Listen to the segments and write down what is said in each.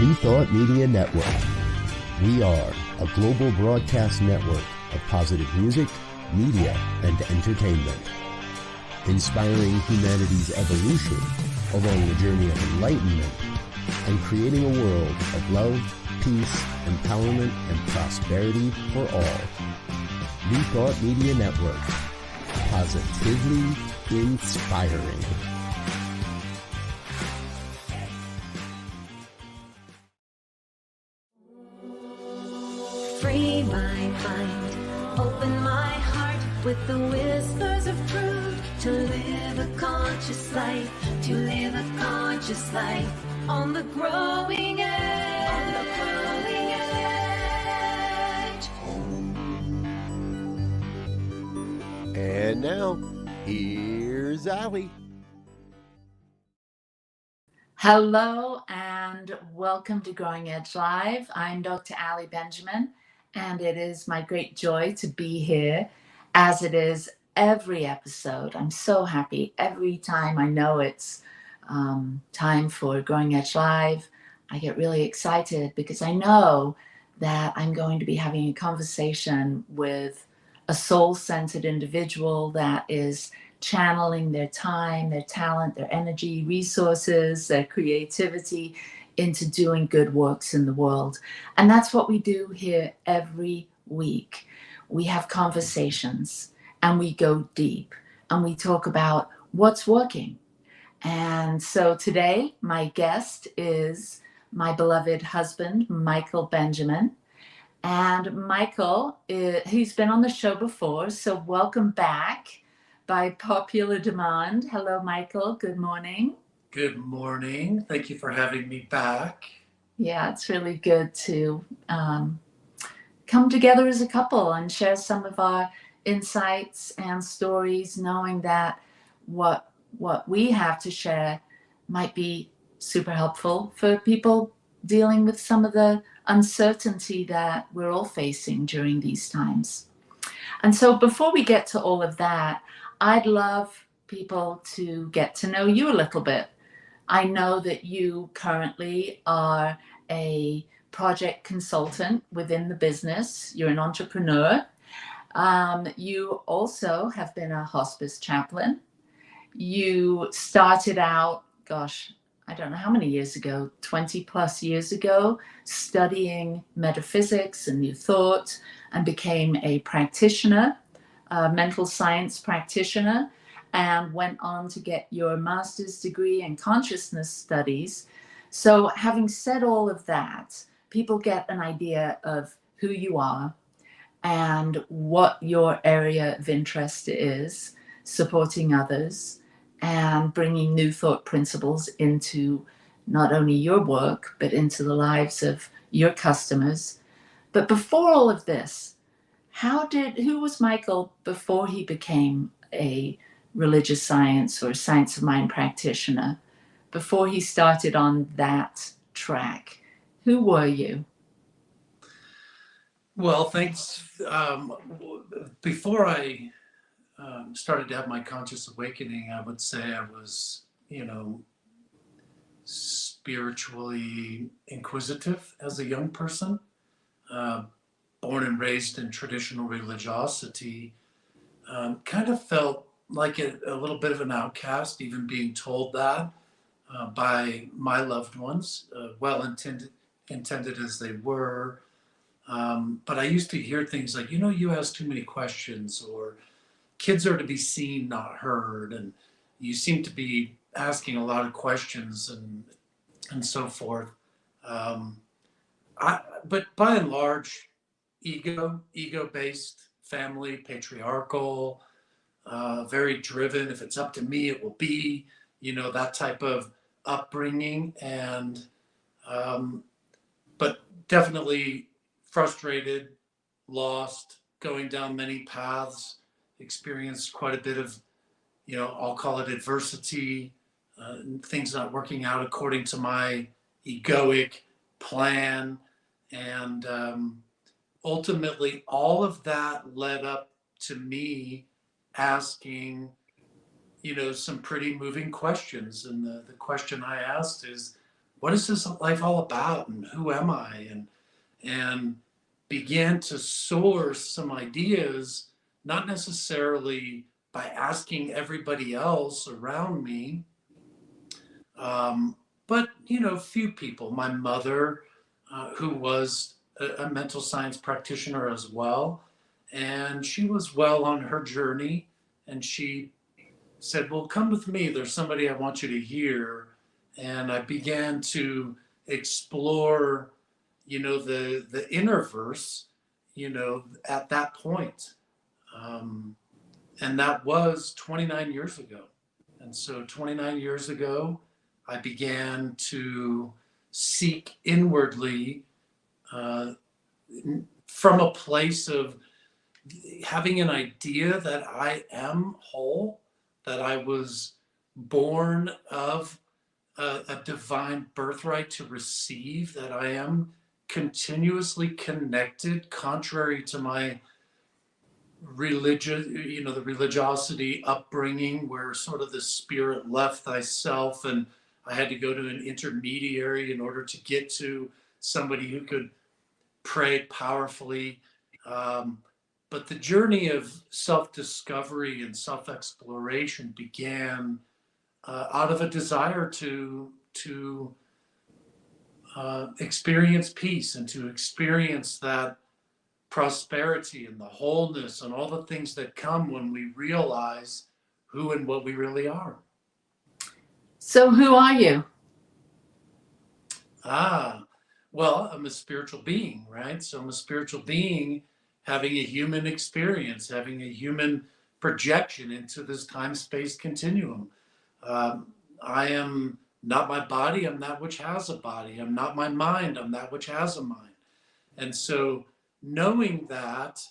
New Thought Media Network. We are a global broadcast network of positive music, media, and entertainment, inspiring humanity's evolution along the journey of enlightenment and creating a world of love, peace, empowerment, and prosperity for all. New Thought Media Network. Positively inspiring. Free my mind, open my heart with the whispers of truth. To live a conscious life, to live a conscious life on the growing edge. On the growing edge. And now, here's Allie. Hello and welcome to Growing Edge Live. I'm Dr. Allie Benjamin, and it is my great joy to be here, as it is every episode. I'm so happy every time I know it's time for Growing Edge Live. I get really excited because I know that I'm going to be having a conversation with a soul-centered individual that is channeling their time, their talent, their energy, resources, their creativity into doing good works in the world. And that's what we do here every week. We have conversations and we go deep and we talk about what's working. And so today, my guest is my beloved husband, Michael Benjamin. And Michael, he's been on the show before, so welcome back. By popular demand. Hello, Michael. Good morning. Good morning. Thank you for having me back. Yeah, it's really good to come together as a couple and share some of our insights and stories, knowing that what we have to share might be super helpful for people dealing with some of the uncertainty that we're all facing during these times. And so before we get to all of that, I'd love people to get to know you a little bit. I know that you currently are a project consultant within the business. You're an entrepreneur. You also have been a hospice chaplain. You started out, I don't know how many years ago, 20 plus years ago, studying metaphysics and new thought, and became a practitioner, a mental science practitioner, and went on to get your master's degree in consciousness studies. So having said all of that, people get an idea of who you are and what your area of interest is, supporting others and bringing new thought principles into not only your work, but into the lives of your customers. But before all of this, who was Michael before he became a religious science or science of mind practitioner? Before he started on that track, who were you? Well, thanks. Before I started to have my conscious awakening, I would say I was, spiritually inquisitive as a young person. Born and raised in traditional religiosity, kind of felt like a little bit of an outcast, even being told that by my loved ones, intended as they were. But I used to hear things like, you ask too many questions, or kids are to be seen, not heard, and you seem to be asking a lot of questions and so forth. But by and large, ego-based family, patriarchal, very driven. If it's up to me, it will be, that type of upbringing. And, but definitely frustrated, lost, going down many paths, experienced quite a bit of, I'll call it adversity, things not working out according to my egoic plan. And, ultimately, all of that led up to me asking, some pretty moving questions. And the question I asked is, what is this life all about, and who am I? And began to source some ideas, not necessarily by asking everybody else around me, but few people. My mother, who was a mental science practitioner as well, and she was well on her journey, and she said, "Well, come with me. There's somebody I want you to hear." And I began to explore, the inner verse, at that point. Um, and that was 29 years ago. And so 29 years ago, I began to seek inwardly, uh, from a place of having an idea that I am whole, that I was born of a divine birthright to receive, that I am continuously connected, contrary to my religious, the religiosity upbringing, where sort of the spirit left thyself, and I had to go to an intermediary in order to get to somebody who could pray powerfully. Um, but the journey of self-discovery and self-exploration began out of a desire to experience peace, and to experience that prosperity and the wholeness and all the things that come when we realize who and what we really are. So who are you? Well, I'm a spiritual being, right? So I'm a spiritual being having a human experience, having a human projection into this time-space continuum. I am not my body, I'm that which has a body. I'm not my mind, I'm that which has a mind. And so knowing that,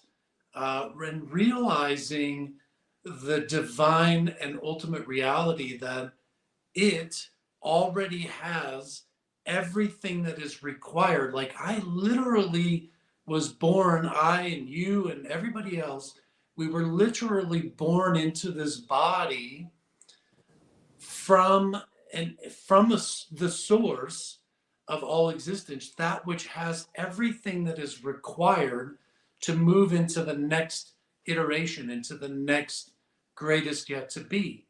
and realizing the divine and ultimate reality that it already has everything that is required. Like, I literally was born, I and you and everybody else, we were literally born into this body from the source of all existence, that which has everything that is required to move into the next iteration, into the next greatest yet to be.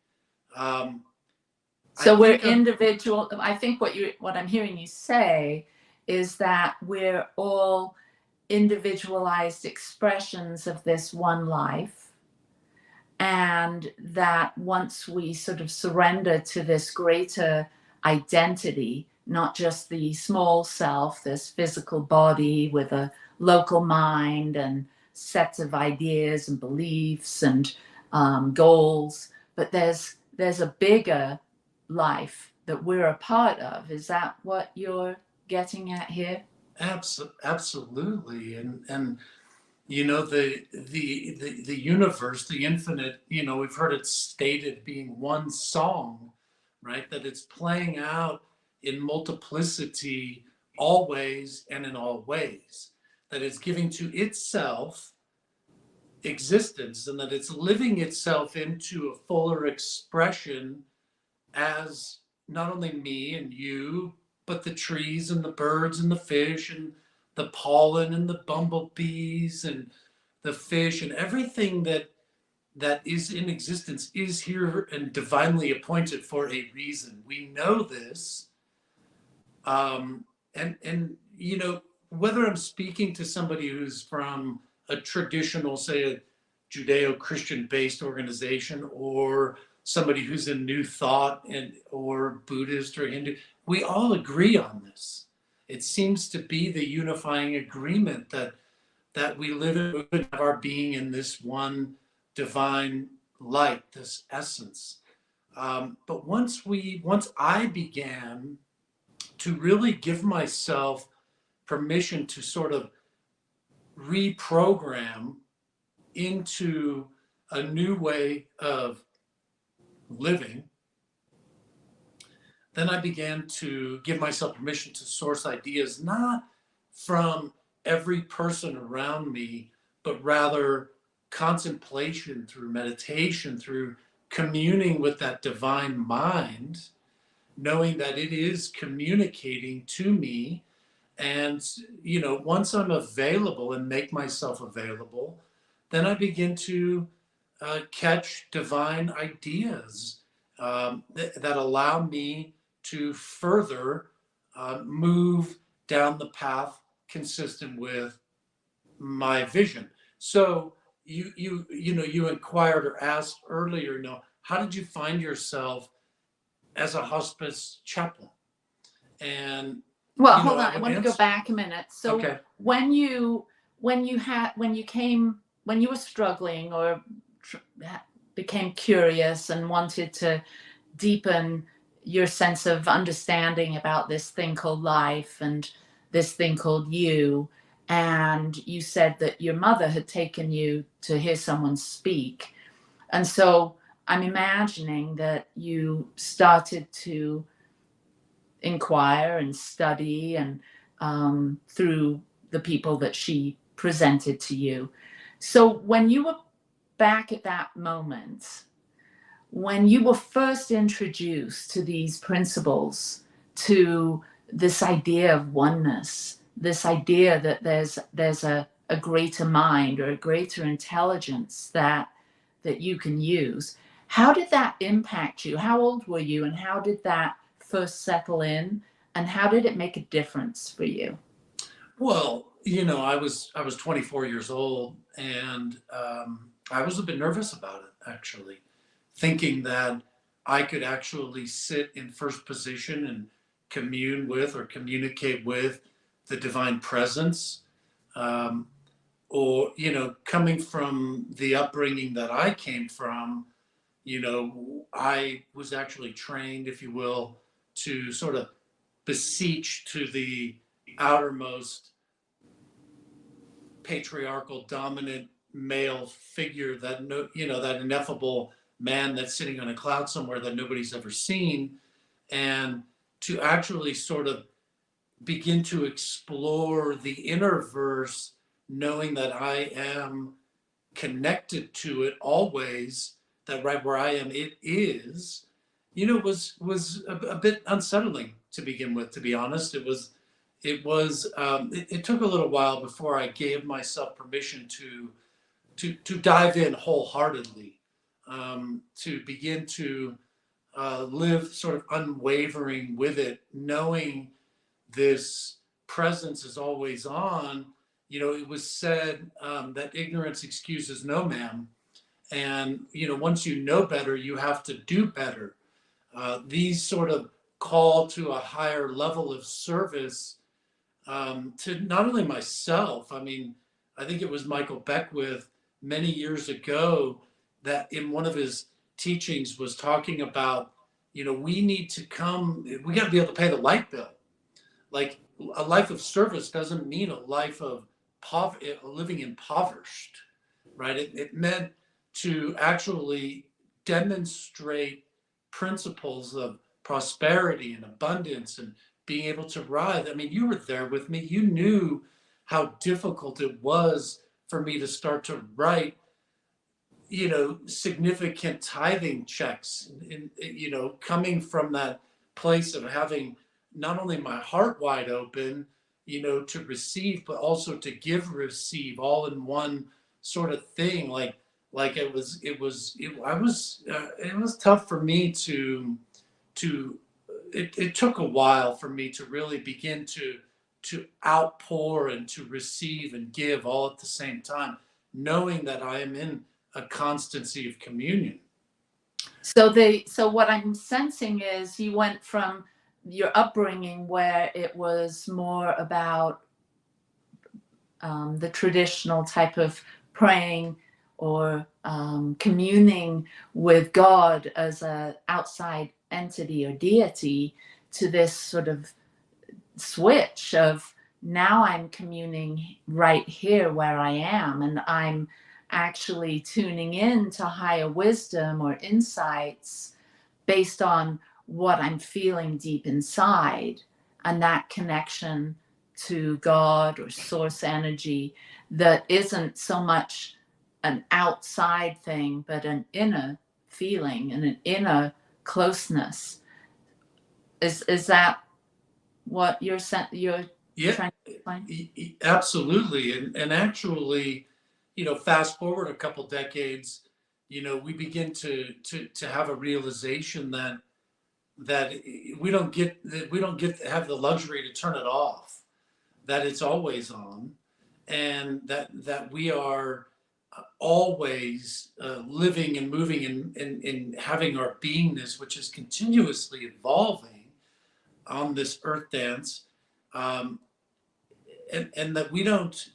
So we're individual. I think what I'm hearing you say is that we're all individualized expressions of this one life, and that once we sort of surrender to this greater identity, not just the small self, this physical body with a local mind and sets of ideas and beliefs and goals, but there's a bigger life that we're a part of. Is that what you're getting at here? Absolutely. And the universe, the infinite, we've heard it stated being one song, right? That it's playing out in multiplicity always and in all ways, that it's giving to itself existence, and that it's living itself into a fuller expression as not only me and you, but the trees and the birds and the fish and the pollen and the bumblebees and the fish, and everything that is in existence is here and divinely appointed for a reason. We know this. And whether I'm speaking to somebody who's from a traditional, say, a Judeo-Christian based organization, or somebody who's in New Thought or Buddhist or Hindu, we all agree on this. It seems to be the unifying agreement that we live in our being in this one divine light, this essence. But once I began to really give myself permission to sort of reprogram into a new way of living, then I began to give myself permission to source ideas, not from every person around me, but rather contemplation, through meditation, through communing with that divine mind, knowing that it is communicating to me. And, once I'm available and make myself available, then I begin to catch divine ideas that allow me to further move down the path consistent with my vision. So you inquired or asked earlier, how did you find yourself as a hospice chaplain? And Well, you know, hold I on. I would want to go answer. back a minute. So Okay. when you were struggling or became curious and wanted to deepen your sense of understanding about this thing called life and this thing called you, and you said that your mother had taken you to hear someone speak, and so I'm imagining that you started to inquire and study and through the people that she presented to you. So when you were back at that moment, when you were first introduced to these principles, to this idea of oneness, this idea that there's a greater mind or a greater intelligence that you can use, how did that impact you? How old were you, and how did that first settle in, and how did it make a difference for you? Well, I was 24 years old, and I was a bit nervous about it, actually, thinking that I could actually sit in first position and commune with or communicate with the divine presence. Um, or, coming from the upbringing that I came from, I was actually trained, if you will, to sort of beseech to the outermost patriarchal dominant male figure, that that ineffable man that's sitting on a cloud somewhere that nobody's ever seen, and to actually sort of begin to explore the inner verse, knowing that I am connected to it always, that right where I am it is, was a bit unsettling to begin with. To be honest, it took a little while before I gave myself permission to dive in wholeheartedly, to begin to live sort of unwavering with it, knowing this presence is always on. It was said that ignorance excuses no man, and once you know better, you have to do better. These sort of call to a higher level of service, to not only myself. I mean, I think it was Michael Beckwith many years ago that in one of his teachings was talking about, we got to be able to pay the light bill. Like, a life of service doesn't mean a life of poverty, living impoverished, right? It meant to actually demonstrate principles of prosperity and abundance and being able to rise. I mean, you were there with me. You knew how difficult it was for me to start to write, significant tithing checks, and, coming from that place of having not only my heart wide open, to receive, but also to give, receive, all in one sort of thing. Like it was tough for me to it took a while for me to really begin to outpour and to receive and give all at the same time, knowing that I am in a constancy of communion. So what I'm sensing is you went from your upbringing where it was more about the traditional type of praying or communing with God as an outside entity or deity, to this sort of switch of, now I'm communing right here where I am, and I'm actually tuning in to higher wisdom or insights based on what I'm feeling deep inside, and that connection to God or source energy that isn't so much an outside thing, but an inner feeling and an inner closeness. Is that what you're Yeah, trying to explain? absolutely. And actually, fast forward a couple decades, we begin to have a realization that we don't get to have the luxury to turn it off, that it's always on, and that we are always living and moving and having our beingness, which is continuously evolving on this earth dance, um, and that we don't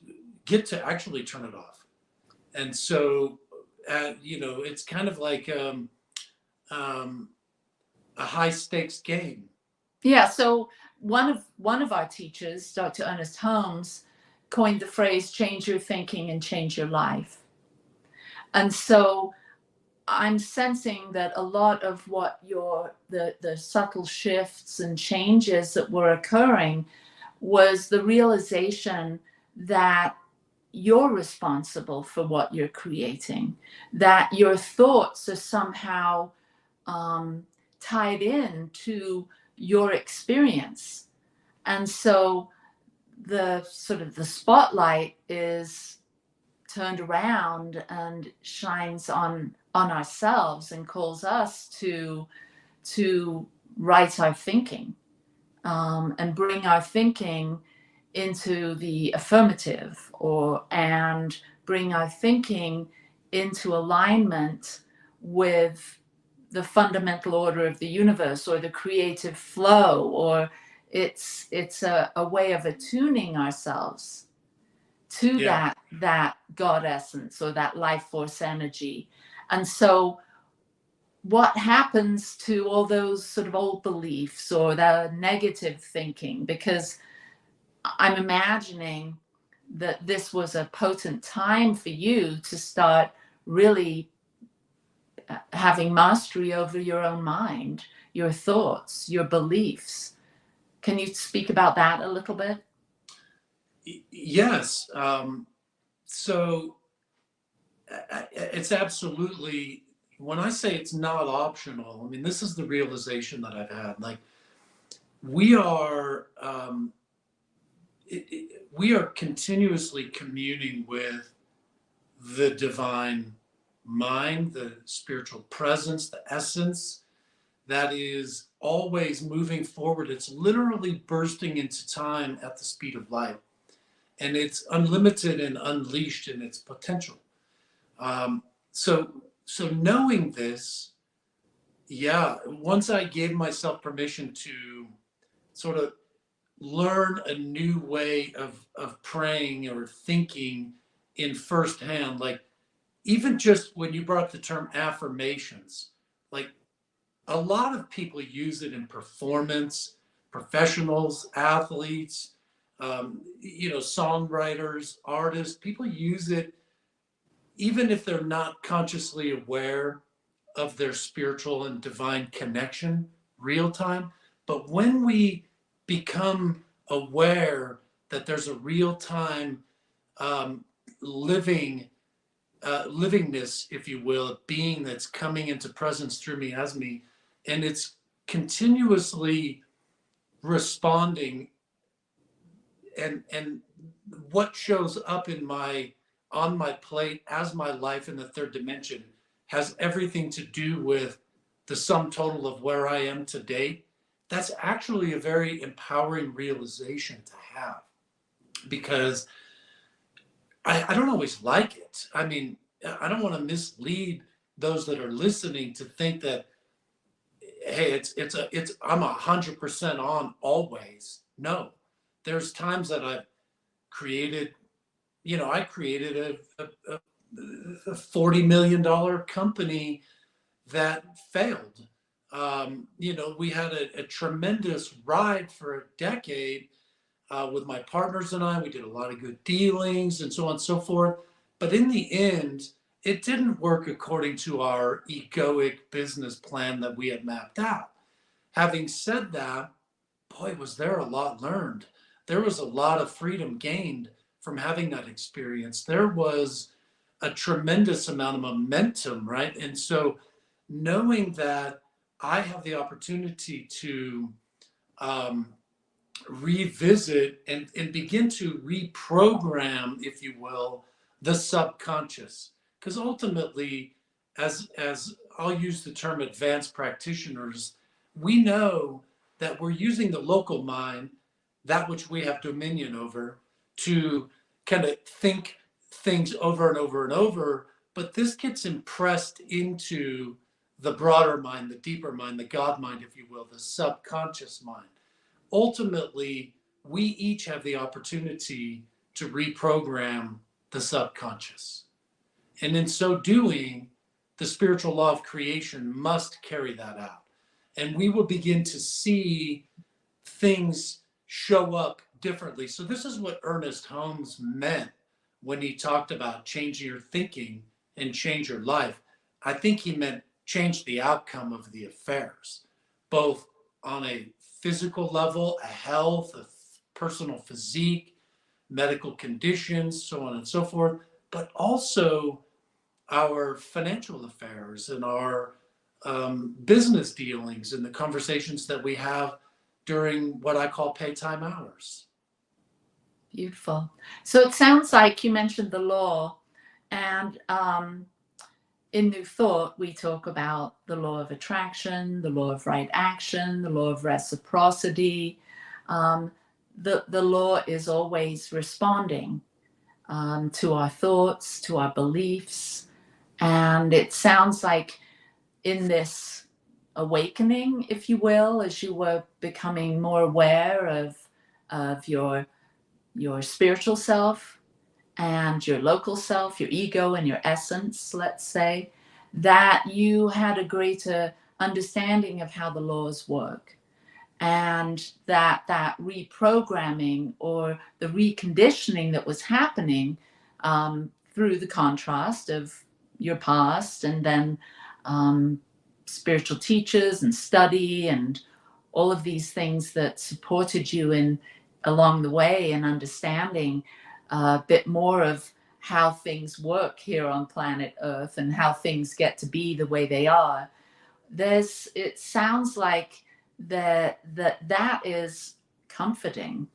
get to actually turn it off. And so, it's kind of like um, a high stakes game. Yeah. So one of our teachers, Dr. Ernest Holmes, coined the phrase "change your thinking and change your life." And so I'm sensing that a lot of what the subtle shifts and changes that were occurring was the realization that you're responsible for what you're creating, that your thoughts are somehow tied in to your experience. And so the sort of the spotlight is turned around and shines on ourselves and calls us to right our thinking, and bring our thinking into the affirmative, and bring our thinking into alignment with the fundamental order of the universe, or the creative flow, or it's a way of attuning ourselves to Yeah. that God essence, or that life force energy. And so what happens to all those sort of old beliefs or the negative thinking? Because I'm imagining that this was a potent time for you to start really having mastery over your own mind, your thoughts, your beliefs. Can you speak about that a little bit? Yes. So it's absolutely, when I say it's not optional, I mean, this is the realization that I've had. Like, we are, we are continuously communing with the divine mind, the spiritual presence, the essence that is always moving forward. It's literally bursting into time at the speed of light, and it's unlimited and unleashed in its potential. Um, so knowing this, yeah, once I gave myself permission to sort of learn a new way of praying or thinking in firsthand, like, even just when you brought up the term affirmations, like, a lot of people use it in performance, professionals, athletes, songwriters, artists. People use it even if they're not consciously aware of their spiritual and divine connection real time. But when we become aware that there's a real time um, living livingness, if you will, a being that's coming into presence through me as me, and it's continuously responding, and what shows up on my plate as my life in the third dimension has everything to do with the sum total of where I am today. That's actually a very empowering realization to have, because I don't always like it. I mean, I don't want to mislead those that are listening to think that, hey, it's I'm 100% on always. No, there's times that I've created, I created a $40 million company that failed. We had a tremendous ride for a decade with my partners and I. We did a lot of good dealings and so on and so forth. But in the end, it didn't work according to our egoic business plan that we had mapped out. Having said that, boy, was there a lot learned. There was a lot of freedom gained from having that experience. There was a tremendous amount of momentum, right? And so knowing that I have the opportunity to revisit and begin to reprogram, if you will, the subconscious. Because ultimately, as I'll use the term advanced practitioners, we know that we're using the local mind, that which we have dominion over, to kind of think things over and over and over. But this gets impressed into the broader mind, the deeper mind, the God mind, if you will, the subconscious mind. Ultimately, we each have the opportunity to reprogram the subconscious. And in so doing, the spiritual law of creation must carry that out. And we will begin to see things show up differently. So, this is what Ernest Holmes meant when he talked about changing your thinking and change your life. I think he meant change the outcome of the affairs, both on a physical level, a health, a personal physique, medical conditions, so on and so forth, but also our financial affairs and our business dealings and the conversations that we have during what I call pay time hours. Beautiful. So it sounds like you mentioned the law, and in New Thought, we talk about the law of attraction, the law of right action, the law of reciprocity. The law is always responding to our thoughts, to our beliefs. And it sounds like in this awakening, if you will, as you were becoming more aware of your spiritual self and your local self, your ego and your essence, let's say, that you had a greater understanding of how the laws work, and that reprogramming or the reconditioning that was happening through the contrast of your past and then spiritual teachers and study and all of these things that supported you in along the way and understanding a bit more of how things work here on planet Earth and how things get to be the way they are. It sounds like that is comforting,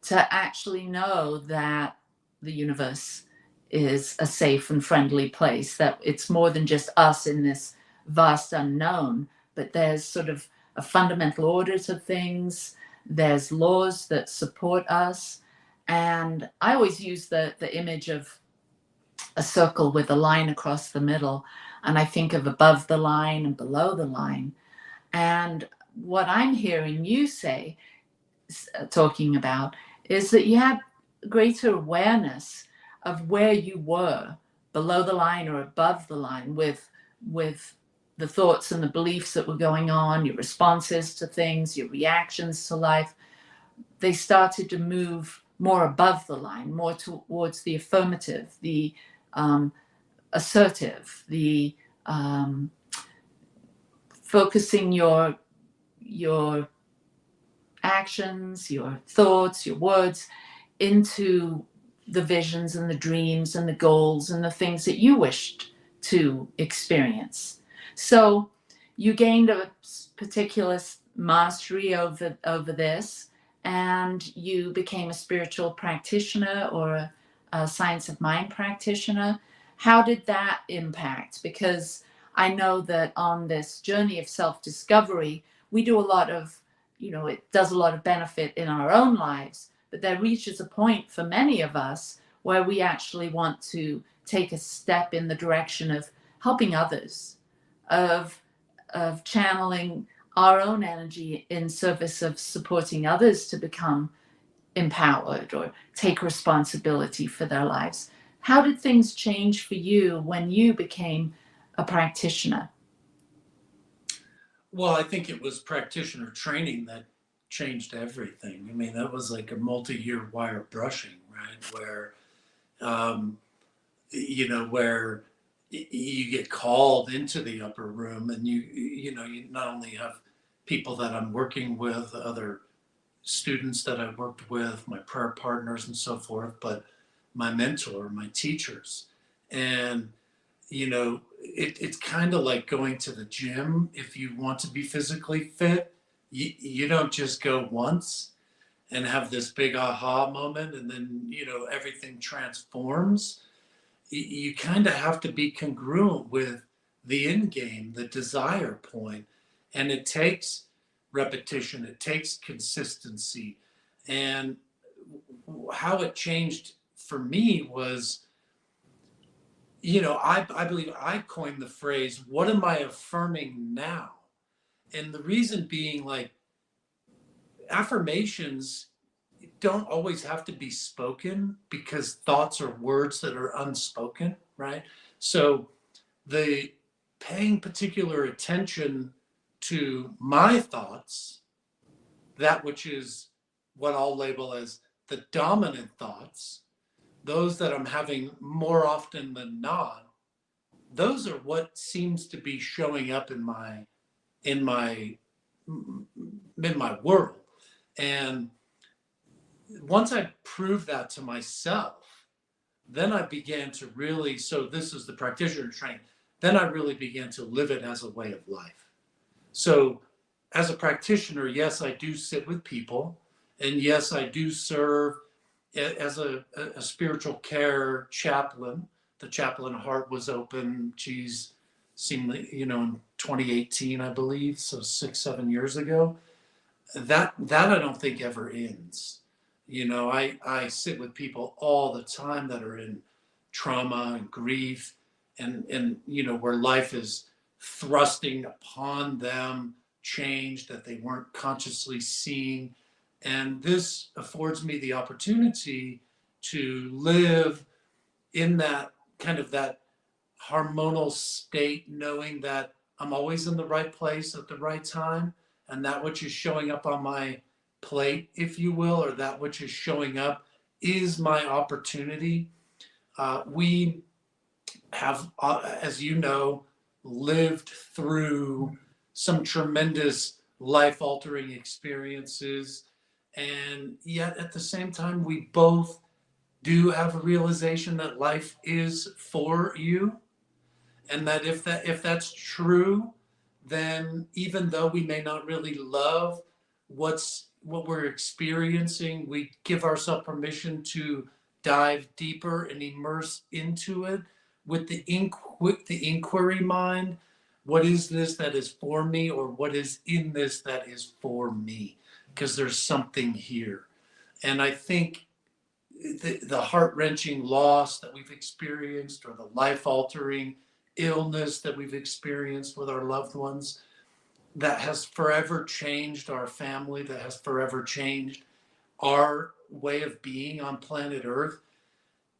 to actually know that the universe is a safe and friendly place, that it's more than just us in this vast unknown, but there's sort of a fundamental order to things. There's laws that support us. And I always use the image of a circle with a line across the middle. And I think of above the line and below the line. And what I'm hearing you say, talking about, is that you had greater awareness of where you were below the line or above the line with the thoughts and the beliefs that were going on, your responses to things, your reactions to life. They started to move more above the line, more towards the affirmative, the assertive, the focusing your actions, your thoughts, your words into the visions and the dreams and the goals and the things that you wished to experience. So you gained a particular mastery over this, and you became a spiritual practitioner or a science of mind practitioner. How did that impact? Because I know that on this journey of self-discovery, we do a lot of, it does a lot of benefit in our own lives, but there reaches a point for many of us where we actually want to take a step in the direction of helping others, of channeling our own energy in service of supporting others to become empowered or take responsibility for their lives. How did things change for you when you became a practitioner? Well, I think it was practitioner training that changed everything. I mean, that was like a multi-year wire brushing, right? Where, where you get called into the upper room, and you not only have people that I'm working with, other students that I worked with, my prayer partners and so forth, but my mentor, my teachers. And, it's kind of like going to the gym. If you want to be physically fit, you don't just go once and have this big aha moment and then, everything transforms. You kind of have to be congruent with the end game, the desire point. And it takes repetition, it takes consistency. And how it changed for me was, I believe I coined the phrase, what am I affirming now? And the reason being, like, affirmations don't always have to be spoken, because thoughts are words that are unspoken, right? So the paying particular attention to my thoughts, that which is what I'll label as the dominant thoughts, those that I'm having more often than not, those are what seems to be showing up in my world. And once I proved that to myself, then I began to really, so this is the practitioner training, then I really began to live it as a way of life. So as a practitioner, yes, I do sit with people, and yes, I do serve as a spiritual care chaplain. The chaplain heart was open, seemingly, in 2018, I believe, so 6-7 years ago. That I don't think ever ends. I sit with people all the time that are in trauma and grief, and where life is thrusting upon them change that they weren't consciously seeing. And this affords me the opportunity to live in that kind of that hormonal state, knowing that I'm always in the right place at the right time, and that which is showing up on my plate, if you will, or that which is showing up is my opportunity. We have, as you know, lived through some tremendous life-altering experiences, and yet at the same time, we both do have a realization that life is for you, and that if that's true, then even though we may not really love what we're experiencing, we give ourselves permission to dive deeper and immerse into it with the inquiry mind. What is this that is for me, or what is in this that is for me? Because there's something here. And I think the heart-wrenching loss that we've experienced, or the life-altering illness that we've experienced with our loved ones, that has forever changed our family, that has forever changed our way of being on planet Earth,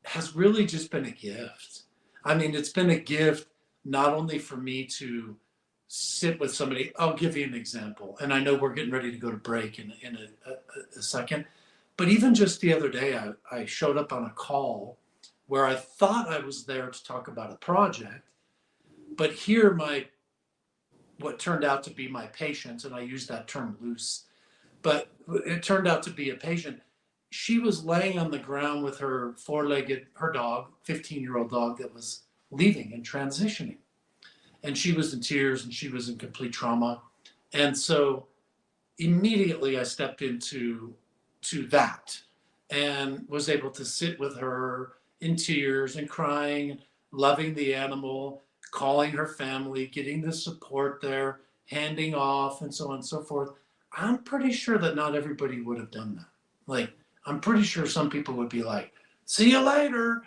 has really just been a gift. I mean, it's been a gift not only for me to sit with somebody. I'll give you an example, and I know we're getting ready to go to break in a second, but even just the other day, I showed up on a call where I thought I was there to talk about a project, but here what turned out to be my patient, and I use that term loose, but it turned out to be a patient. She was laying on the ground with her her dog, 15-year-old dog that was leaving and transitioning. And she was in tears, and she was in complete trauma. And so immediately I stepped into that and was able to sit with her in tears and crying, loving the animal, calling her family, getting the support there, handing off, and so on and so forth. I'm pretty sure that not everybody would have done that. Like, I'm pretty sure some people would be like, see you later,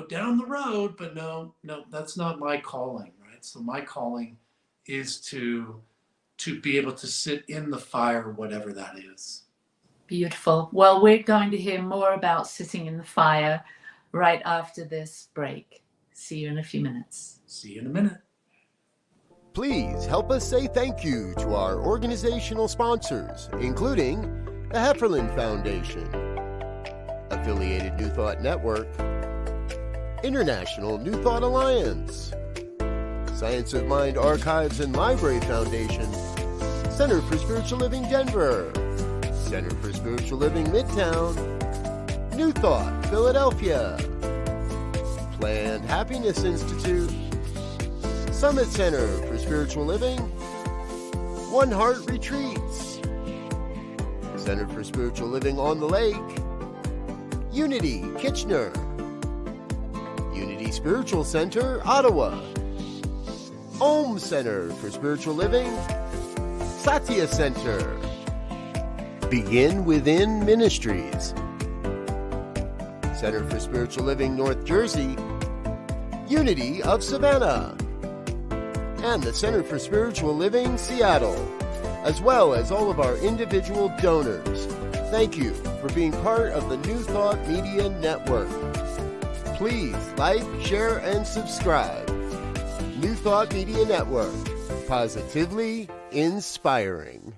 down the road. But no, that's not my calling, right? So my calling is to be able to sit in the fire, whatever that is. Beautiful. Well, we're going to hear more about sitting in the fire right after this break. See you in a few minutes. See you in a minute. Please help us say thank you to our organizational sponsors, including the Hefferland Foundation, Affiliated New Thought Network, International New Thought Alliance, Science of Mind Archives and Library Foundation, Center for Spiritual Living Denver, Center for Spiritual Living Midtown, New Thought Philadelphia, Planned Happiness Institute, Summit Center for Spiritual Living, One Heart Retreats, Center for Spiritual Living on the Lake, Unity, Kitchener, Unity Spiritual Center, Ottawa, Om Center for Spiritual Living, thesatyacenter, Begin Within Ministries, Center for Spiritual Living, North Jersey, Unity of Savannah, and the Center for Spiritual Living, Seattle, as well as all of our individual donors. Thank you for being part of the New Thought Media Network. Please like, share, and subscribe. New Thought Media Network, positively inspiring.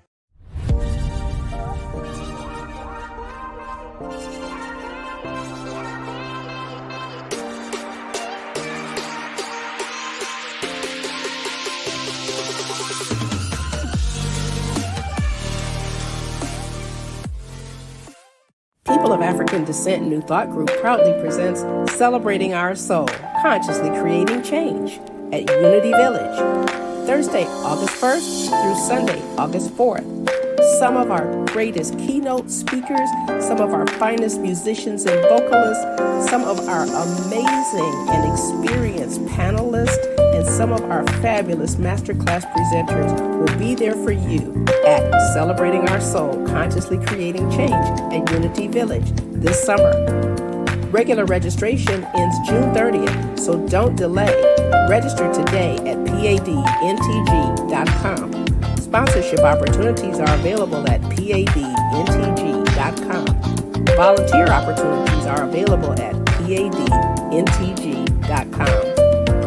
People of African Descent New Thought Group proudly presents Celebrating Our Soul, Consciously Creating Change at Unity Village, Thursday, August 1st through Sunday, August 4th. Some of our greatest keynote speakers, some of our finest musicians and vocalists, some of our amazing and experienced panelists, and some of our fabulous masterclass presenters will be there for you at Celebrating Our Soul, Consciously Creating Change at Unity Village this summer. Regular registration ends June 30th, so don't delay. Register today at padntg.com. Sponsorship opportunities are available at padntg.com. Volunteer opportunities are available at padntg.com.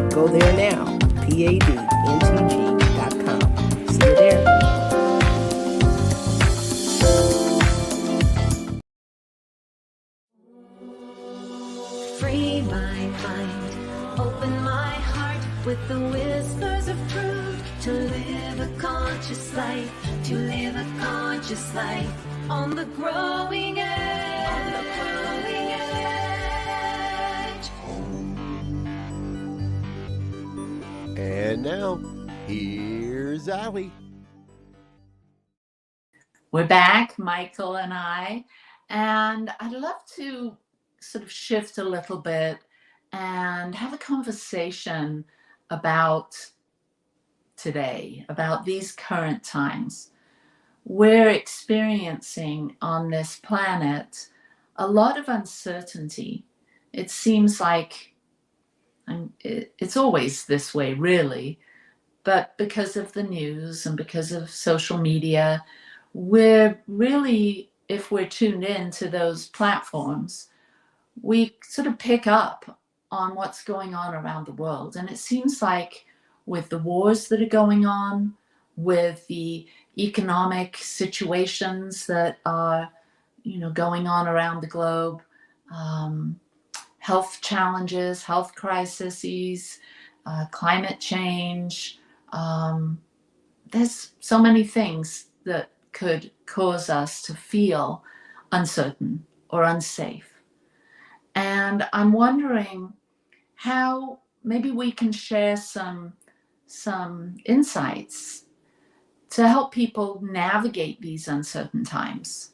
Go there now, padntg.com. See you there. Free my mind, open my heart with the whispers of truth. To live a conscious life, to live a conscious life on the growing edge. On the growing edge. And now, here's Allie. We're back, Michael and I, and I'd love to sort of shift a little bit and have a conversation about today, about these current times. We're experiencing on this planet a lot of uncertainty. It seems like it's always this way, really, but because of the news and because of social media, we're really, if we're tuned in to those platforms, we sort of pick up on what's going on around the world. And it seems like with the wars that are going on, with the economic situations that are, going on around the globe, health challenges, health crises, climate change, there's so many things that could cause us to feel uncertain or unsafe. And I'm wondering how maybe we can share some insights to help people navigate these uncertain times,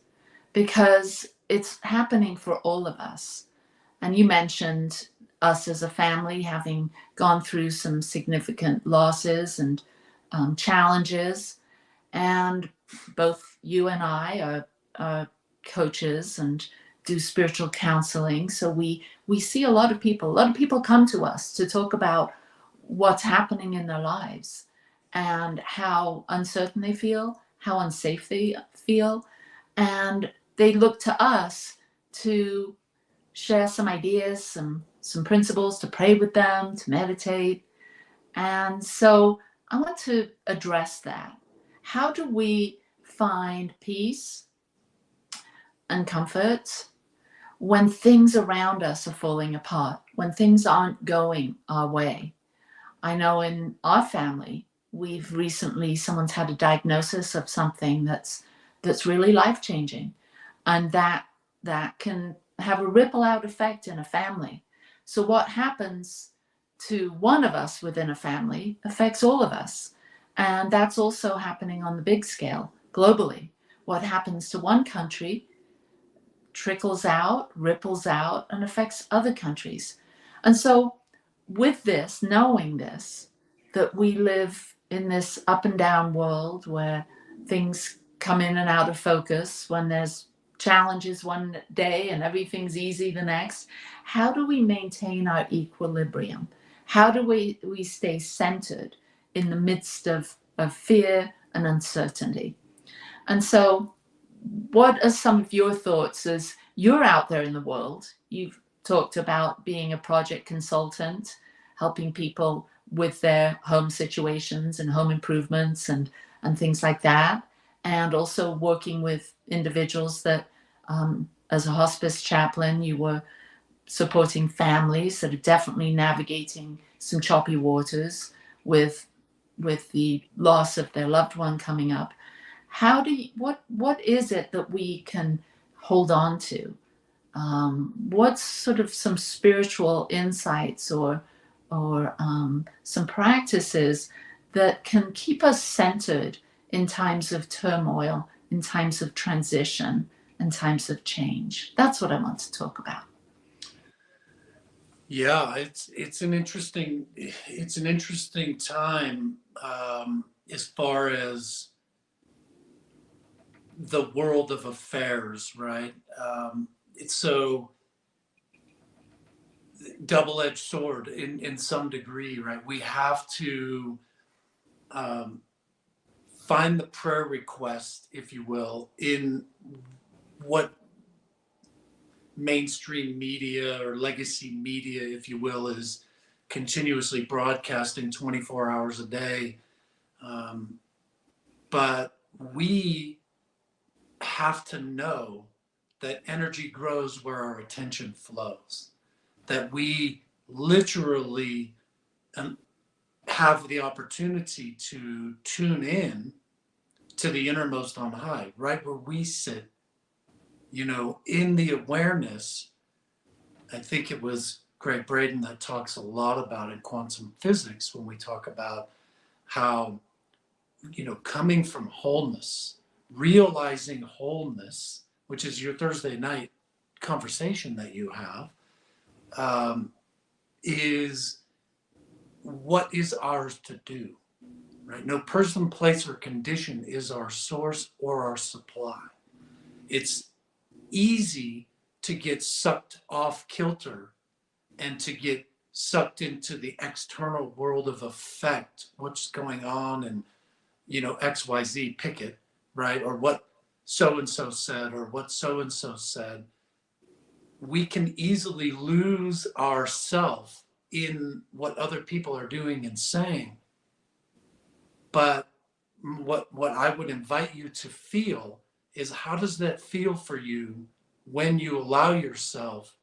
because it's happening for all of us. And you mentioned us as a family having gone through some significant losses and challenges. And both you and I are coaches and do spiritual counseling. So we see a lot of people come to us to talk about what's happening in their lives and how uncertain they feel, how unsafe they feel. And they look to us to share some ideas, some principles, to pray with them, to meditate. And so I want to address that. How do we find peace and comfort when things around us are falling apart, when things aren't going our way? I know in our family, someone's had a diagnosis of something that's really life-changing, and that can have a ripple out effect in a family. So what happens to one of us within a family affects all of us. And that's also happening on the big scale globally, what happens to one country trickles out, ripples out, and affects other countries. And so with this, knowing this, that we live in this up and down world where things come in and out of focus, when there's challenges one day and everything's easy the next, how do we maintain our equilibrium? How do we stay centered in the midst of fear and uncertainty? And so what are some of your thoughts as you're out there in the world? You've talked about being a project consultant, helping people with their home situations and home improvements and things like that, and also working with individuals that, as a hospice chaplain, you were supporting families that are definitely navigating some choppy waters with the loss of their loved one coming up. How do you, what is it that we can hold on to? What's sort of some spiritual insights or some practices that can keep us centered in times of turmoil, in times of transition, and times of change? That's what I want to talk about. Yeah, it's an interesting time, as far as the world of affairs, right? It's so double-edged sword in some degree, right? We have to find the prayer request, if you will, in what mainstream media or legacy media, if you will, is continuously broadcasting 24 hours a day. But we have to know that energy grows where our attention flows, that we literally have the opportunity to tune in to the innermost on high, right where we sit, in the awareness. I think it was Greg Braden that talks a lot about in quantum physics when we talk about how, coming from wholeness, realizing wholeness, which is your Thursday night conversation that you have, is what is ours to do, right? No person, place, or condition is our source or our supply. It's easy to get sucked off kilter and to get sucked into the external world of effect, what's going on, and XYZ, pick it, right? Or what so-and-so said, or what so-and-so said. We can easily lose ourself in what other people are doing and saying. But what I would invite you to feel is, how does that feel for you when you allow yourself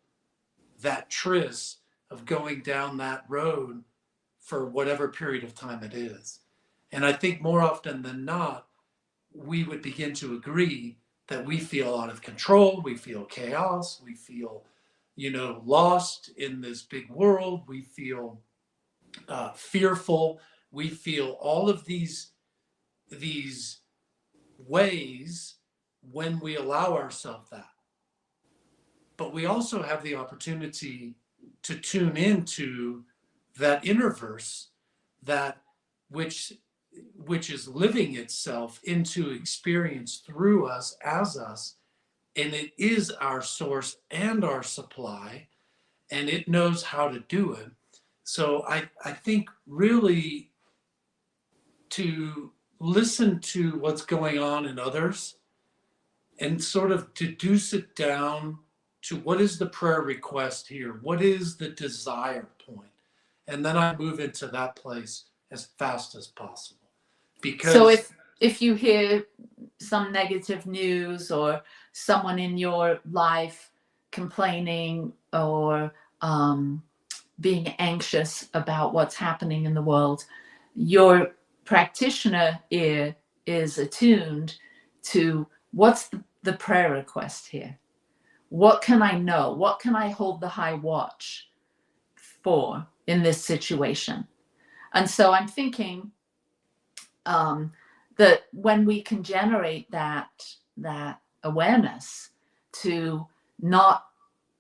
that tryst of going down that road for whatever period of time it is? And I think more often than not, we would begin to agree that we feel out of control, we feel chaos, we feel, lost in this big world, we feel fearful, we feel all of these ways when we allow ourselves that. But we also have the opportunity to tune into that inner verse, that which is living itself into experience through us, as us, and it is our source and our supply, and it knows how to do it. So I think really to listen to what's going on in others and sort of deduce it down to what is the prayer request here? What is the desire point? And then I move into that place as fast as possible. Because so if you hear some negative news or someone in your life complaining or being anxious about what's happening in the world, your practitioner ear is attuned to what's the prayer request here. What can I know? What can I hold the high watch for in this situation? And so I'm thinking that when we can generate that awareness to not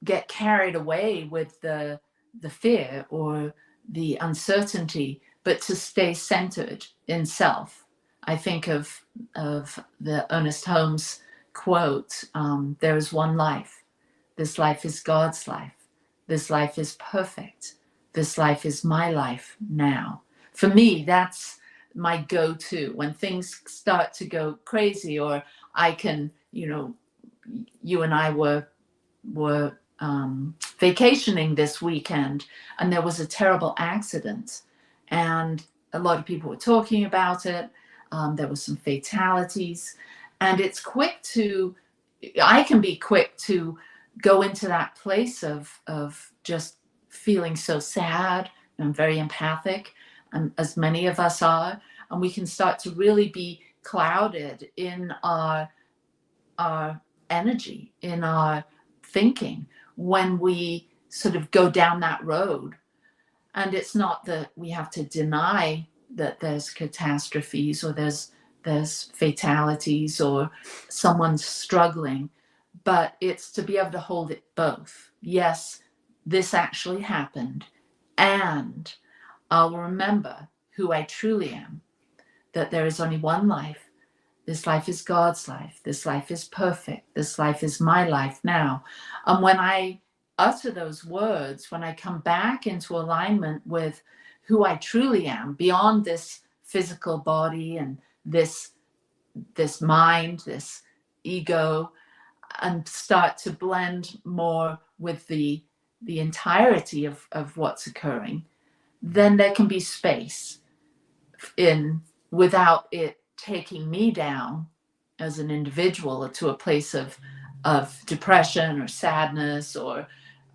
get carried away with the fear or the uncertainty, but to stay centered in self. I think of the Ernest Holmes quote, there is one life. This life is God's life. This life is perfect. This life is my life now. For me, that's my go-to when things start to go crazy, or I can, you and I were vacationing this weekend, and there was a terrible accident, and a lot of people were talking about it. There were some fatalities, and I can be quick to go into that place of just feeling so sad and very empathic, as many of us are, and we can start to really be clouded in our energy, in our thinking, when we sort of go down that road. And it's not that we have to deny that there's catastrophes or there's fatalities or someone's struggling, but it's to be able to hold it both. Yes, this actually happened, and I'll remember who I truly am, that there is only one life. This life is God's life. This life is perfect. This life is my life now. And when I utter those words, when I come back into alignment with who I truly am, beyond this physical body and this mind, this ego, and start to blend more with the entirety of what's occurring, then there can be space without it taking me down as an individual to a place of depression or sadness or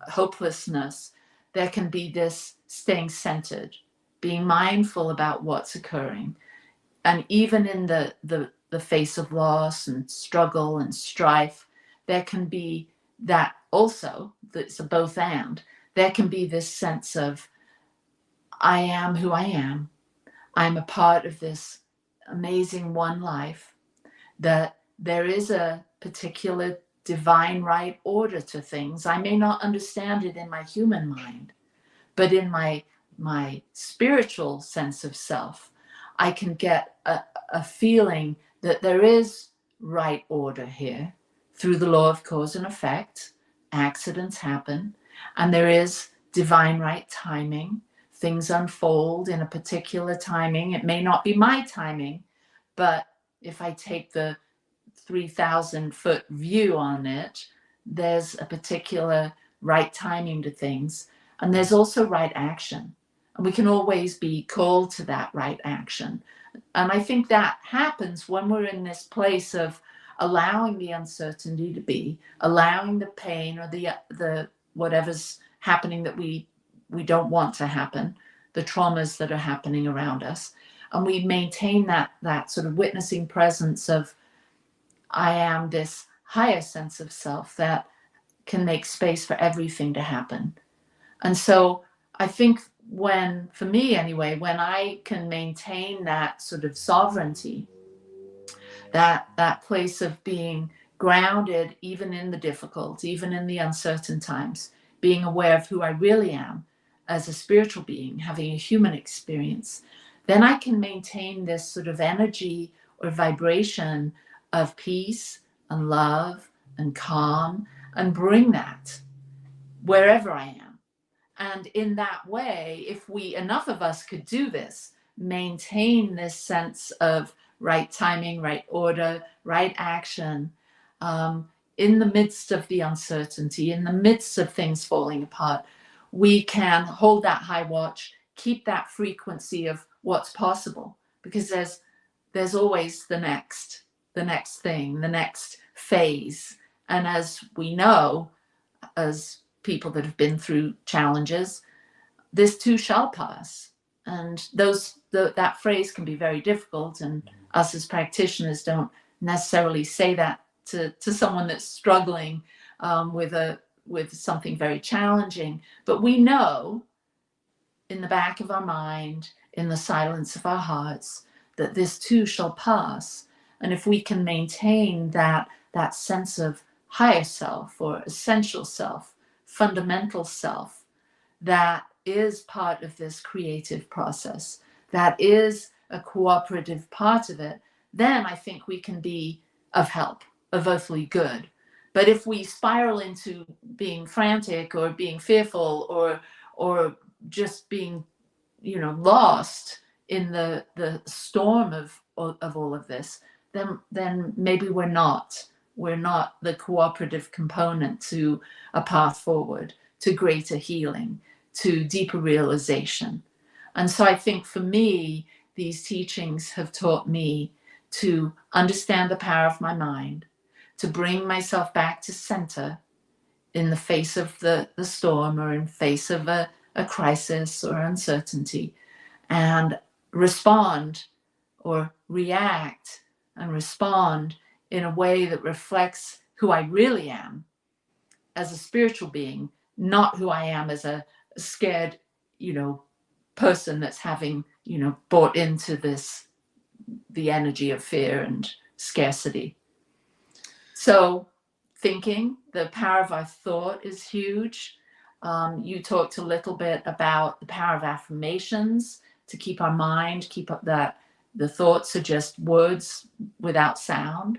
hopelessness. There can be this staying centered, being mindful about what's occurring. And even in the face of loss and struggle and strife, there can be that also, it's a both and. There can be this sense of, I am who I am. I'm a part of this amazing one life, that there is a particular divine right order to things. I may not understand it in my human mind, but in my spiritual sense of self, I can get a feeling that there is right order here. Through the law of cause and effect, accidents happen, and there is divine right timing. Things unfold in a particular timing. It may not be my timing, but if I take the 3,000-foot view on it, there's a particular right timing to things, and there's also right action. And we can always be called to that right action. And I think that happens when we're in this place of allowing the uncertainty to be, allowing the pain or the whatever's happening that we don't want to happen, the traumas that are happening around us. And we maintain that sort of witnessing presence of, I am this higher sense of self that can make space for everything to happen. And so I think for me anyway, when I can maintain that sort of sovereignty, that place of being grounded, even in the difficult, even in the uncertain times, being aware of who I really am as a spiritual being, having a human experience, then I can maintain this sort of energy or vibration of peace and love and calm, and bring that wherever I am. And in that way, if enough of us could do this, maintain this sense of right timing, right order, right action, in the midst of the uncertainty, in the midst of things falling apart, we can hold that high watch, keep that frequency of what's possible, because there's always the next thing, the next phase. And as we know, as people that have been through challenges, this too shall pass. And that phrase can be very difficult, and us as practitioners don't necessarily say that to someone that's struggling with something very challenging. But we know in the back of our mind, in the silence of our hearts, that this too shall pass. And if we can maintain that sense of higher self or essential self, fundamental self, that is part of this creative process, that is a cooperative part of it, then I think we can be of help, of earthly good. But if we spiral into being frantic or being fearful or just being, lost in the storm of all of this, then maybe we're not the cooperative component to a path forward, to greater healing, to deeper realization. And so I think for me, these teachings have taught me to understand the power of my mind, to bring myself back to center in the face of the storm or in face of a crisis or uncertainty, and respond or react and respond in a way that reflects who I really am as a spiritual being, not who I am as a scared, person that's having, bought into the energy of fear and scarcity. So thinking, the power of our thought is huge. You talked a little bit about the power of affirmations to keep our mind, keep up that the thoughts are just words without sound.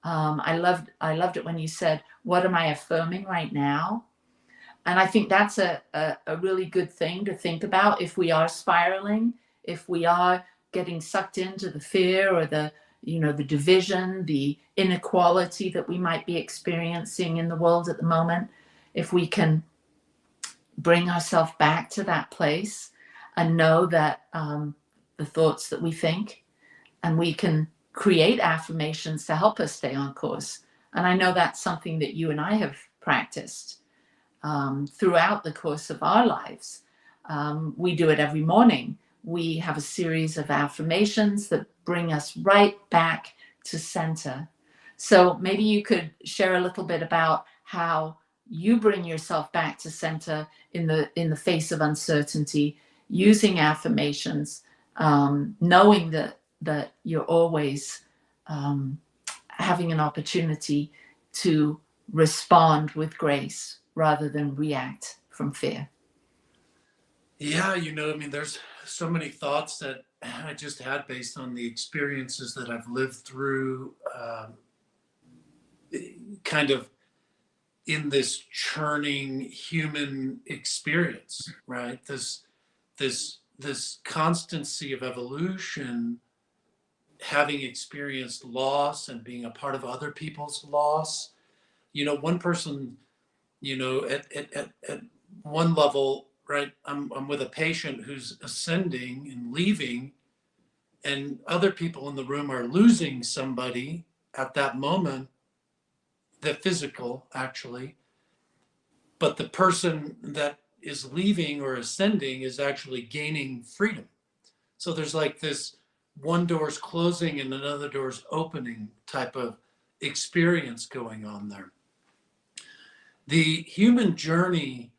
I loved it when you said, what am I affirming right now? And I think that's a really good thing to think about if we are spiraling, if we are getting sucked into the fear or the division, the inequality that we might be experiencing in the world at the moment. If we can bring ourselves back to that place and know that the thoughts that we think, and we can create affirmations to help us stay on course. And I know that's something that you and I have practiced throughout the course of our lives. We do it every morning. We have a series of affirmations that bring us right back to center. So maybe you could share a little bit about how you bring yourself back to center in the face of uncertainty, using affirmations, knowing that you're always having an opportunity to respond with grace rather than react from fear. Yeah, there's so many thoughts that I just had based on the experiences that I've lived through, kind of in this churning human experience, right? This constancy of evolution, having experienced loss and being a part of other people's loss. One person, at one level, right? I'm with a patient who's ascending and leaving, and other people in the room are losing somebody at that moment, the physical actually, but the person that is leaving or ascending is actually gaining freedom. So there's like this one door's closing and another door's opening type of experience going on there. The human journey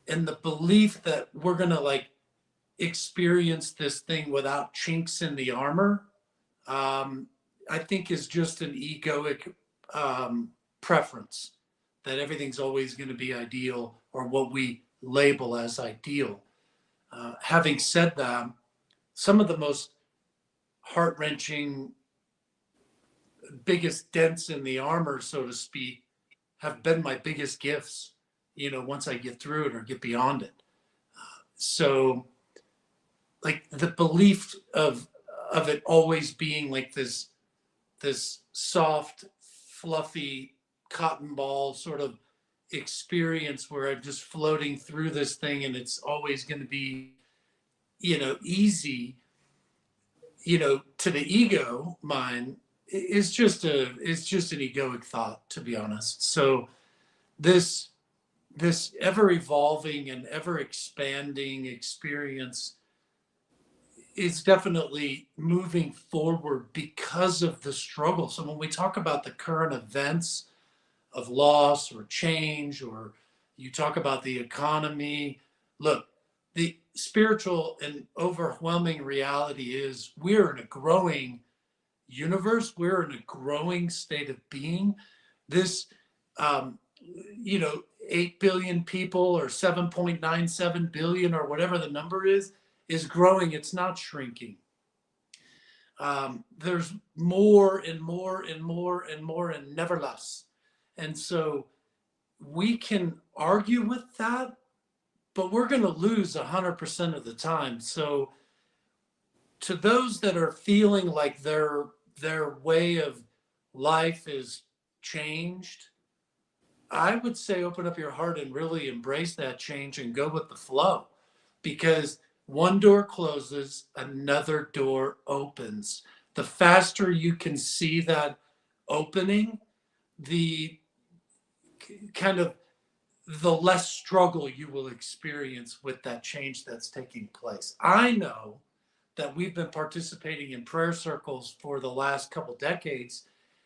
and the belief that we're going to experience this thing without chinks in the armor, I think is just an egoic preference that everything's always going to be ideal, or what we label as ideal. Having said that, some of the most heart-wrenching, biggest dents in the armor, so to speak, have been my biggest gifts, once I get through it or get beyond it. So the belief of it always being like this soft, fluffy cotton ball sort of experience where I'm just floating through this thing and it's always going to be, easy, to the ego mind is just an egoic thought, to be honest. So this ever evolving and ever expanding experience is definitely moving forward because of the struggle. So when we talk about the current events of loss or change, or you talk about the economy, look, the spiritual and overwhelming reality is we're in a growing universe. We're in a growing state of being. This, um, 8 billion people or 7.97 billion or whatever the number is growing. It's not shrinking. There's more and more and more and more and never less. And so we can argue with that, but we're going to lose 100% of the time. So to those that are feeling like their way of life is changed, I would say open up your heart and really embrace that change and go with the flow, because one door closes, another door opens. The faster you can see that opening, the kind of the less struggle you will experience with that change that's taking place. I know that we've been participating in prayer circles for the last couple decades,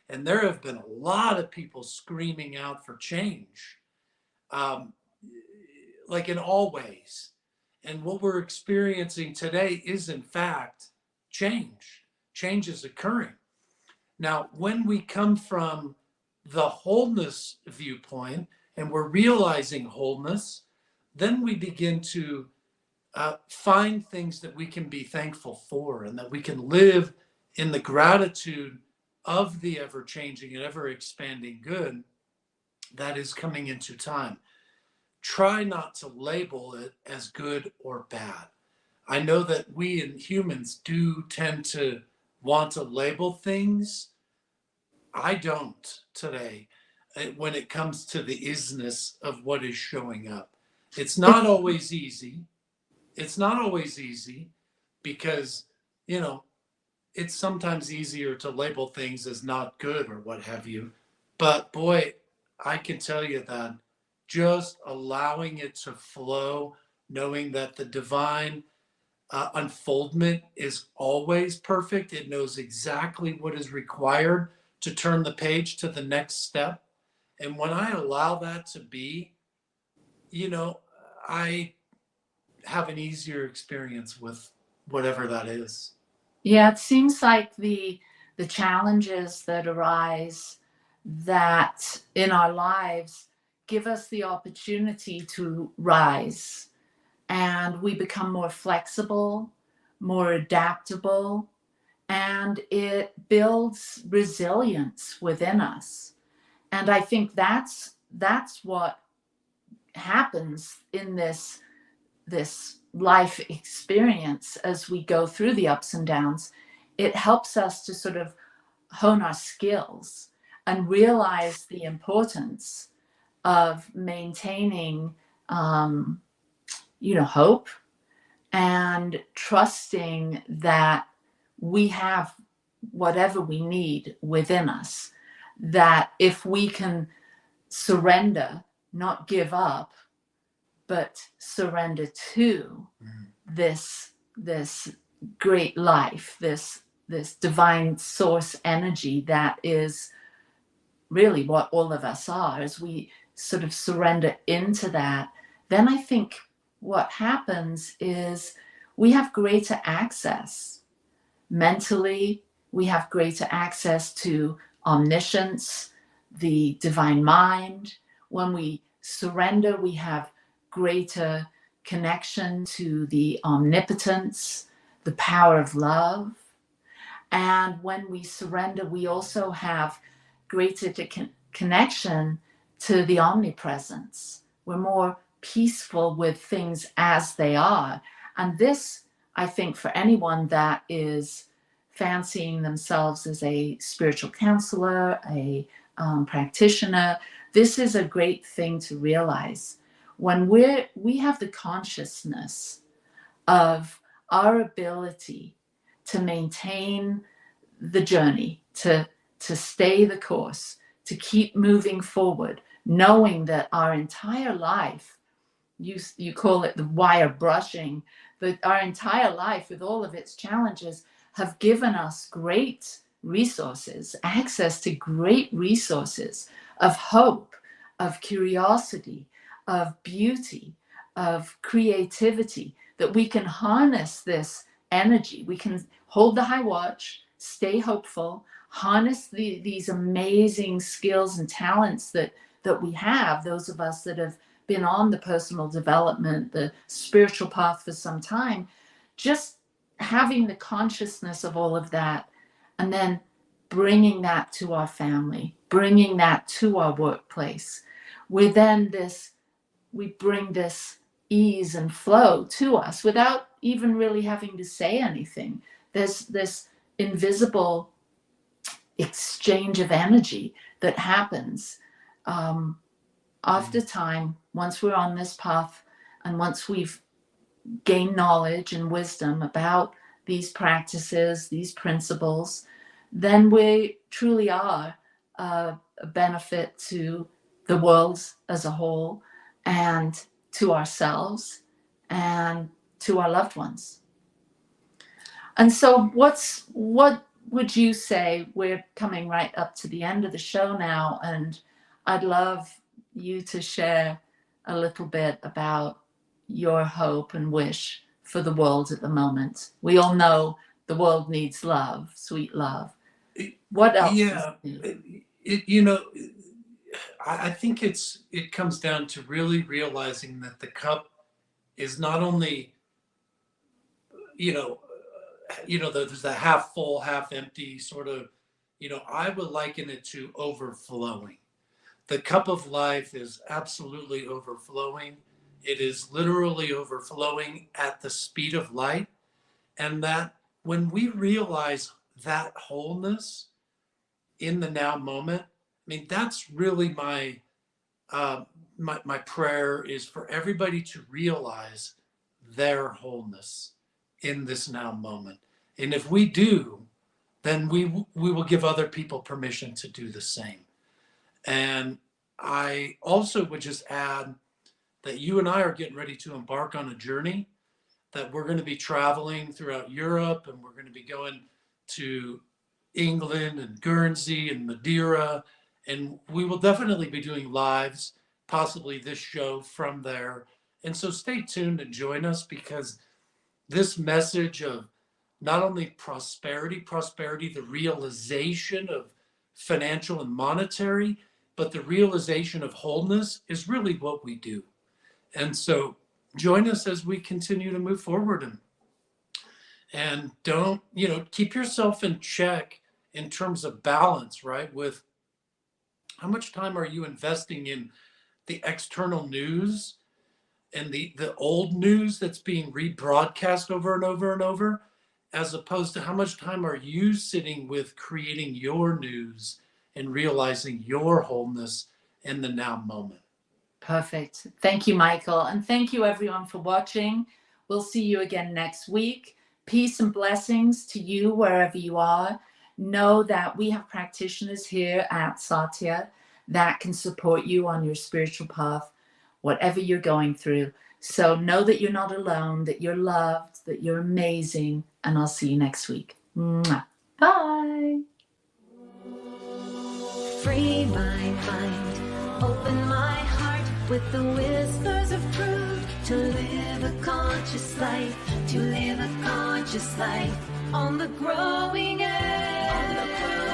and there have been a lot of people screaming out for change, like in all ways. And what we're experiencing today is, in fact, change. Change is occurring. Now, when we come from the wholeness viewpoint and we're realizing wholeness, then we begin to find things that we can be thankful for, and that we can live in the gratitude of the ever-changing and ever-expanding good that is coming into time. Try not to label it as good or bad. I know that we in humans do tend to want to label things. I don't today when it comes to the isness of what is showing up. It's not always easy. It's not always easy because, it's sometimes easier to label things as not good or what have you. But boy, I can tell you that just allowing it to flow, knowing that the divine unfoldment is always perfect. It knows exactly what is required to turn the page to the next step. And when I allow that to be, I have an easier experience with whatever that is. Yeah, it seems like the challenges that arise that in our lives give us the opportunity to rise, and we become more flexible, more adaptable, and it builds resilience within us. And I think that's what happens in this life experience as we go through the ups and downs. It helps us to sort of hone our skills and realize the importance of maintaining hope and trusting that we have whatever we need within us, that if we can surrender, not give up, but surrender to this great life, this divine source energy that is really what all of us are. As we sort of surrender into that, then I think what happens is we have greater access mentally. We have greater access to omniscience, the divine mind. When we surrender, we have greater connection to the omnipotence, the power of love. And when we surrender, we also have greater connection to the omnipresence. We're more peaceful with things as they are. And this, I think, for anyone that is fancying themselves as a spiritual counselor, a practitioner, this is a great thing to realize. When we have the consciousness of our ability to maintain the journey, to stay the course, to keep moving forward, knowing that our entire life, you call it the wire brushing, but our entire life with all of its challenges have given us great resources, access to great resources of hope, of curiosity, of beauty, of creativity, that we can harness this energy. We can hold the high watch, stay hopeful, harness these amazing skills and talents that we have, those of us that have been on the personal development, the spiritual path for some time, just having the consciousness of all of that, and then bringing that to our family, bringing that to our workplace, where then we bring this ease and flow to us without even really having to say anything. There's this invisible exchange of energy that happens after time, once we're on this path, and once we've gained knowledge and wisdom about these practices, these principles, then we truly are a benefit to the world as a whole, and to ourselves, and to our loved ones. And so what would you say? We're coming right up to the end of the show now, and I'd love you to share a little bit about your hope and wish for the world at the moment. We all know the world needs love, sweet love. What else? Yeah, I think it comes down to really realizing that the cup is not only, there's a half full, half empty sort of, I would liken it to overflowing. The cup of life is absolutely overflowing. It is literally overflowing at the speed of light. And that when we realize that wholeness in the now moment, I mean, that's really my prayer, is for everybody to realize their wholeness in this now moment. And if we do, then we will give other people permission to do the same. And I also would just add that you and I are getting ready to embark on a journey, that we're going to be traveling throughout Europe, and we're going to be going to England and Guernsey and Madeira, and we will definitely be doing lives, possibly this show from there. And so stay tuned and join us, because this message of not only prosperity, the realization of financial and monetary, but the realization of wholeness is really what we do. And so join us as we continue to move forward, and don't, keep yourself in check in terms of balance, right? With how much time are you investing in the external news and the old news that's being rebroadcast over and over and over, as opposed to how much time are you sitting with creating your news and realizing your wholeness in the now moment. Perfect. Thank you, Michael. And thank you, everyone, for watching. We'll see you again next week. Peace and blessings to you wherever you are. Know that we have practitioners here at Satya that can support you on your spiritual path, whatever you're going through. So know that you're not alone, that you're loved, that you're amazing, and I'll see you next week. Mwah. Bye. Free my mind, open my heart with the whispers of truth, to live a conscious life, to live a conscious life on the growing edge.